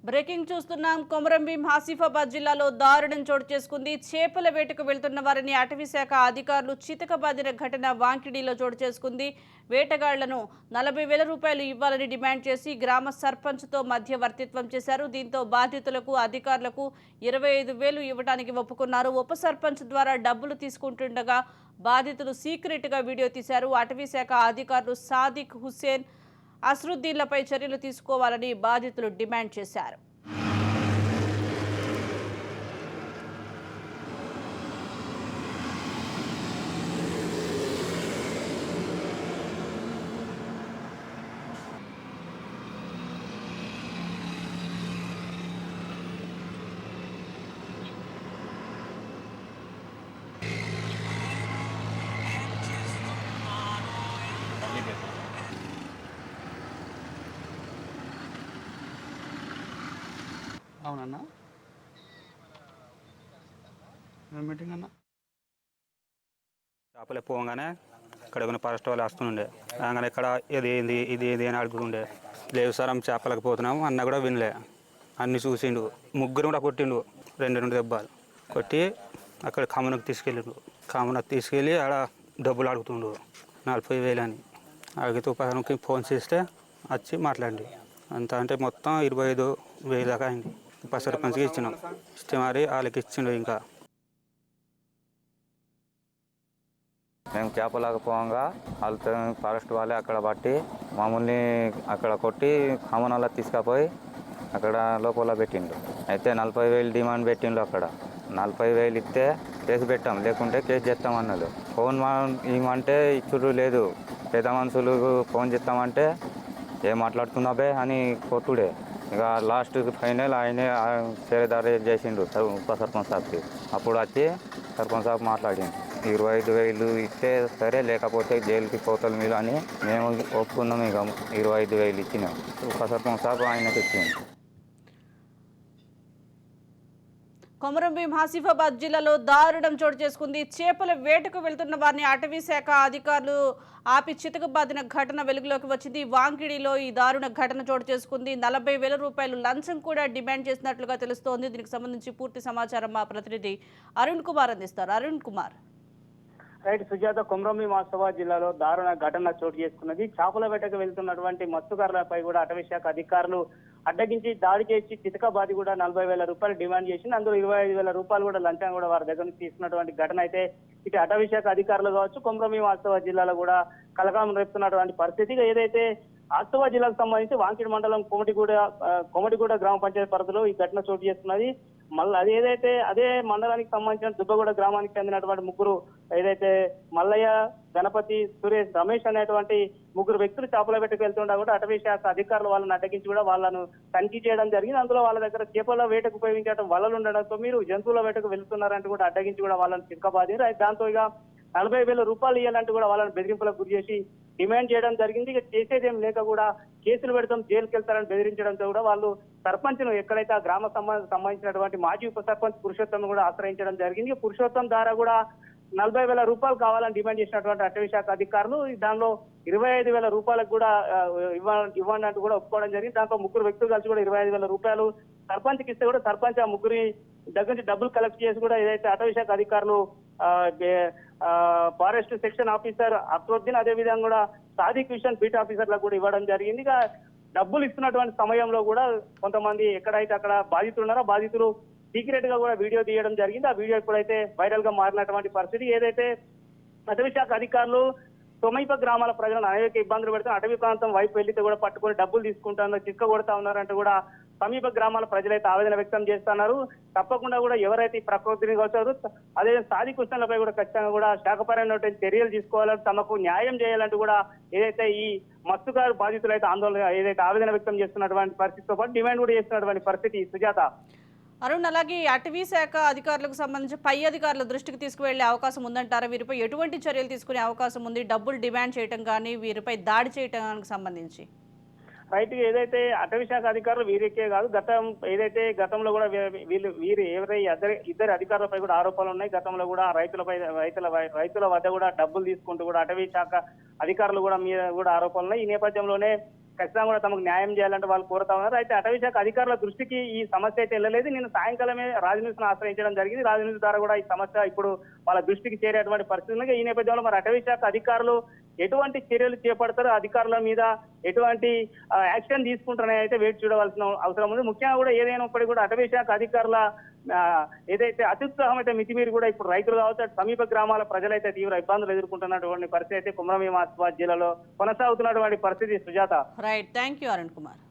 Breaking చూస్తున్నాం. కొమరంభీం ఆసిఫాబాద్ జిల్లాలో దారుణం చోటు చేసుకుంది. చేపల వేటకు వెళ్తున్న వారిని అటవీ శాఖ అధికారులు చితకబాదిన ఘటన వాంకిడిలో చోటు చేసుకుంది. వేటగాళ్లను 40,000 రూపాయలు ఇవ్వాలని డిమాండ్ చేసి గ్రామ సర్పంచ్తో మధ్యవర్తిత్వం చేశారు. దీంతో బాధితులకు అధికారులకు 25,000 ఇవ్వడానికి ఒప్పుకున్నారు. ఉప సర్పంచ్ ద్వారా డబ్బులు తీసుకుంటుండగా బాధితులు సీక్రెట్గా వీడియో తీశారు. అటవీ శాఖ అధికారులు సాదిక్ హుస్సేన్, అస్రుద్దీన్లపై చర్యలు తీసుకోవాలని బాధితులు డిమాండ్ చేశారు. అవునన్నా మీటింగ్ అన్న చేపలు పోగానే ఇక్కడ కొన్ని ఫారెస్ట్ వాళ్ళు వస్తుండే రాగానే ఇక్కడ ఇది ఏంది ఇది ఏది అని అడుగుతుండే. లేవు సార్ చేపలకు పోతున్నాము అన్న కూడా వినలే. అన్ని చూసిండు. ముగ్గురు కూడా కొట్టిండు. రెండు దెబ్బలు కొట్టి అక్కడ కామనకు తీసుకెళ్ళిండు. కామనకు తీసుకెళ్ళి ఆడ డబ్బులు అడుగుతుండు 40,000 అని. అడిగితే ఉపకారానికి ఫోన్ చేస్తే వచ్చి మాట్లాడి అంత అంటే మొత్తం 25,000 దాకా అయింది. ఉప సర్పంచ్కి ఇచ్చినాం. ఇస్తే మరి వాళ్ళకి ఇచ్చిండు. ఇంకా మేము చేపలేకపోగా వాళ్ళతో ఫారెస్ట్ వాళ్ళే అక్కడ పట్టి మామూలుని అక్కడ కొట్టి కామనాల్లో తీసుకుపోయి అక్కడ లోపల పెట్టిండు. అయితే 40,000 డిమాండ్ పెట్టిండు. అక్కడ 40,000 ఇస్తే కేసు పెట్టాం, లేకుంటే కేసు చేస్తాం అన్నాడు. ఫోన్ ఇవ్వమంటే ఇచ్చుడు లేదు. పెద్ద మనుషులు ఫోన్ చేస్తామంటే ఏం మాట్లాడుతున్నాబే అని కొట్టుడే. ఇక లాస్ట్ ఫైనల్ ఆయనే సేరేదారి చేసిండు ఉప సర్పంచ్ సాబ్కి. అప్పుడు వచ్చి సర్పంచ్ సాబ్ మాట్లాడిండు. 25,000 ఇస్తే సరే, లేకపోతే జైలుకి పోతలు మీరు అని మేము ఒప్పుకున్నాం. ఇక 25,000 ఇచ్చినాం. ఉప సర్పంచ్ సాబ్ ఆయనకి ఇచ్చిండు. కొమరంభీం ఆసిఫాబాద్ జిల్లాలో దారుణం చోటు చేసుకుంది. చేపల వేటకు వెళ్తున్న వారిని అటవీ శాఖ అధికారులు ఆపి చితకబాదిన ఘటన వెలుగులోకి వచ్చింది. వాంకిడిలో ఈ దారుణ ఘటన చోటు చేసుకుంది. 40,000 రూపాయలు లంచం కూడా డిమాండ్ చేసినట్లుగా తెలుస్తోంది. దీనికి సంబంధించి పూర్తి సమాచారం మా ప్రతినిధి అరుణ్ కుమార్ అందిస్తారు. అరుణ్ కుమార్. రైట్ సుజాత, కొమరంభీం ఆసిఫాబాద్ జిల్లాలో దారుణ ఘటన చోటు చేసుకున్నది. చేపల వేటకు వెళ్తున్నటువంటి మత్స్యకారులపై కూడా అటవీ శాఖ అధికారులు అడ్డగించి దాడి చేసి చితకబాది కూడా 40,000 రూపాయలు డిమాండ్ చేసింది. అందులో 25,000 రూపాయలు కూడా లంచం కూడా వారి దగ్గర నుంచి తీసుకున్నటువంటి ఘటన అయితే ఇటు అటవీ శాఖ అధికారులు కావచ్చు, కొమరంభీం ఆసిఫాబాద్ జిల్లాలో కూడా కలకాలం రేపుతున్నటువంటి పరిస్థితిగా ఏదైతే ఆసిఫాబాద్ జిల్లాకు సంబంధించి వాంకిడి మండలం కొమటిగూడ గ్రామ పంచాయతీ పరిధిలో ఈ ఘటన చోటు చేసుకున్నది. మళ్ళీ అది ఏదైతే అదే మండలానికి సంబంధించిన దుబ్బగూడ గ్రామానికి చెందినటువంటి ముగ్గురు ఏదైతే మల్లయ్య, గణపతి, సురేష్, రమేష్ అనేటువంటి ముగ్గురు వ్యక్తులు చేపల వేటకు వెళ్తుండగా కూడా అటవీ శాఖ అధికారులు వాళ్ళని అడ్డగించి కూడా వాళ్ళను తనిఖీ చేయడం జరిగింది. అందులో వాళ్ళ దగ్గర చేపల వేటకు ఉపయోగించడం వలలు ఉండడంతో మీరు జంతువుల వేటకు వెళ్తున్నారంటూ కూడా అడ్డగించి కూడా వాళ్ళని చితకబాదారు. దాంతో ఇక 40,000 రూపాయలు ఇవ్వాలంటూ కూడా వాళ్ళని బెదిరింపులకు గురి చేసి డిమాండ్ చేయడం జరిగింది. ఇక చేసేదేం లేక కూడా కేసులు పెడతాం, జైలుకి వెళ్తారని బెదిరించడంతో కూడా వాళ్ళు సర్పంచ్ను ఎక్కడైతే ఆ గ్రామ సంబంధించినటువంటి మాజీ ఉప సర్పంచ్ పురుషోత్తం కూడా ఆశ్రయించడం జరిగింది. పురుషోత్తం ద్వారా కూడా 40,000 రూపాయలు కావాలని డిమాండ్ చేసినటువంటి అటవీ శాఖ అధికారులు దానిలో 25,000 రూపాయలకు కూడా ఇవ్వండి అంటూ కూడా ఒప్పుకోవడం జరిగింది. దాంతో ముగ్గురు వ్యక్తులు కలిసి కూడా 25,000 రూపాయలు సర్పంచ్కి ఇస్తే కూడా సర్పంచ్ ఆ ముగ్గురి దగ్గర నుంచి డబ్బులు కలెక్ట్ చేసి కూడా ఏదైతే అటవీ శాఖ అధికారులు ఫారెస్ట్ సెక్షన్ ఆఫీసర్ అస్రుద్దీన్, అదే విధంగా కూడా సాదిక్ హుస్సేన్ బీట్ ఆఫీసర్లకు కూడా ఇవ్వడం జరిగింది. ఇక డబ్బులు ఇస్తున్నటువంటి సమయంలో కూడా కొంతమంది ఎక్కడైతే అక్కడ బాధితులు ఉన్నారో బాధితులు సీక్రెట్ గా కూడా వీడియో తీయడం జరిగింది. ఆ వీడియో ఇప్పుడైతే వైరల్ గా మారినటువంటి పరిస్థితి. ఏదైతే అటవీ శాఖ అధికారులు సమీప గ్రామాల ప్రజలను అనేక ఇబ్బందులు పెడుతున్న అటవీ ప్రాంతం వైపు వెళ్లితే కూడా పట్టుకొని డబ్బులు తీసుకుంటున్నారు, చిక్క కొడతా ఉన్నారంటూ కూడా సమీప గ్రామాల ప్రజలైతే ఆవేదన వ్యక్తం చేస్తున్నారు. తప్పకుండా కూడా ఎవరైతే ఈ ప్రకృతిని వచ్చారో అదే సాదిక్ హుస్సేన్లపై కూడా ఖచ్చితంగా కూడా శాఖపరమైనటువంటి చర్యలు తీసుకోవాలని, తమకు న్యాయం చేయాలంటూ కూడా ఏదైతే ఈ మత్స్యకారు బాధితులు అయితే ఆందోళన ఏదైతే ఆవేదన వ్యక్తం చేస్తున్నటువంటి పరిస్థితితో పాటు డిమాండ్ కూడా చేస్తున్నటువంటి పరిస్థితి. సుజాత. అరుణ్, అలాగే అటవీ శాఖ అధికారులకు సంబంధించి పై అధికారుల దృష్టికి తీసుకువెళ్లే అవకాశం ఉందంటారా? వీరిపై ఎటువంటి చర్యలు తీసుకునే అవకాశం ఉంది? డబ్బులు డిమాండ్ చేయడం కానీ వీరిపై దాడి చేయడానికి సంబంధించి రైట్. ఏదైతే అటవీ శాఖ అధికారులు వీరికే కాదు, గతంలో కూడా వీరు ఎవరైతే ఇద్దరు అధికారులపై కూడా ఆరోపణలు ఉన్నాయి. గతంలో కూడా రైతుల వద్ద కూడా డబ్బులు తీసుకుంటూ కూడా అటవీ శాఖ అధికారులు కూడా మీద కూడా ఆరోపణలు ఉన్నాయి. ఈ నేపథ్యంలోనే ఖచ్చితంగా కూడా తమకు న్యాయం చేయాలంటే వాళ్ళు కోరుతా ఉన్నారు. అయితే అటవీ శాఖ అధికారుల దృష్టికి ఈ సమస్య అయితే వెళ్ళలేదు. నిన్న సాయంకాలమే రాజన్యూస్ను ఆశ్రయించడం జరిగింది. రాజన్యూస్ ద్వారా కూడా ఈ సమస్య ఇప్పుడు వాళ్ళ దృష్టికి చేరేటువంటి పరిస్థితి ఉంది. ఈ నేపథ్యంలో మరి అటవీ శాఖ అధికారులు ఎటువంటి చర్యలు చేపడతారు, అధికారుల మీద ఎటువంటి యాక్షన్ తీసుకుంటారని అయితే వేచి చూడవలసిన అవసరం ఉంది. ముఖ్యంగా కూడా ఏదైనప్పటికీ కూడా అటవీ శాఖ అధికారుల ఏదైతే అత్యుత్సాహం అయితే మితిమీరి కూడా ఇప్పుడు రైతులు కావచ్చు, సమీప గ్రామాల ప్రజలైతే తీవ్ర ఇబ్బందులు ఎదుర్కొంటున్నటువంటి పరిస్థితి అయితే కుమ్రం భీం ఆసిఫాబాద్ జిల్లాలో కొనసాగుతున్నటువంటి పరిస్థితి. Sujatha. Right, thank you Arun Kumar.